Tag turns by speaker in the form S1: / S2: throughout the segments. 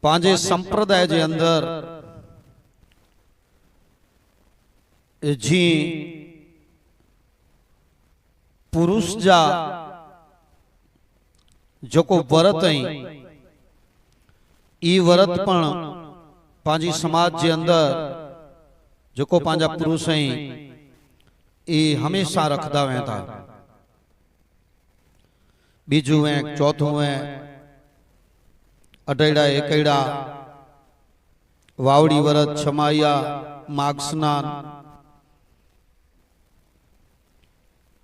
S1: पांजे संप्रदाय जे अंदर जी पुरुष जा जो को व्रत ई व्रत पण पांजी समाज जे अंदर जो को पांजा पुरुष ई हमेशा रखदा वेंदा। बीजू है चौथों है अटेड़ा एकेड़ा वावड़ी व्रत छमाया माघ स्नान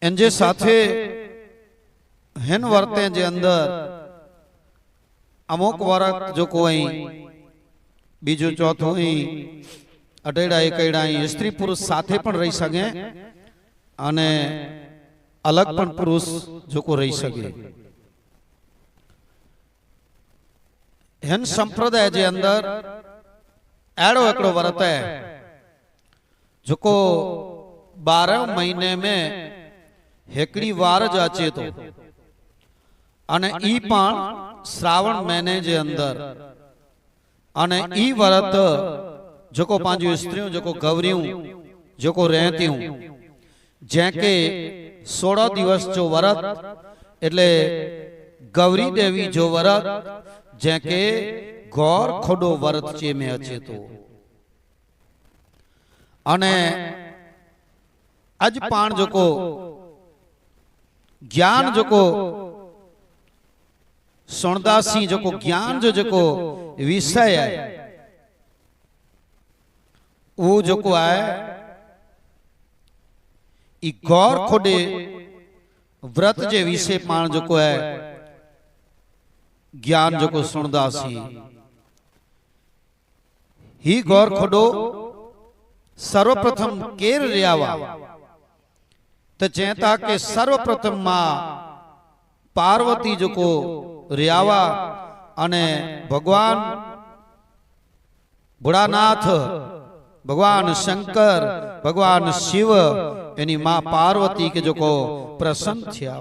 S1: एंजे साथे हेन वर्ते जे अंदर अमुक व्रत जो कोई बीजू चौथों अटेड़ा एकेड़ा स्त्री पुरुष साथे पण रही सके अने अलग पण पुरुष जो को रही सके। हेन संप्रदाय जे अंदर एड़ो एकड़ो व्रत है जो को 12 महीने में हेकड़ी वार ज अचे तो अने ई पण श्रावण महीने जे अंदर अने ई व्रत जो को पांचू स्त्रियों जो को गौरियों जो को रहतियों जेके 16 दिवस जो व्रत एटले गौरी देवी जो व्रत जेके गौर खोडो व्रत चे में अचे तो अने आज पान जो को ज्ञान जो को सोनदासी जो को ज्ञान जो को विषय है वो जो को है ई गौर खोडे व्रत जे विषय पान जो को है ज्ञान जो को सुनदासी ही गौर खोडो सर्वप्रथम केर रियावा तो चेता के सर्वप्रथम मां पार्वती जो को रियावा अने भगवान भोळानाथ भगवान शंकर भगवान शिव एनी मां पार्वती के जो को प्रसन्न थिया।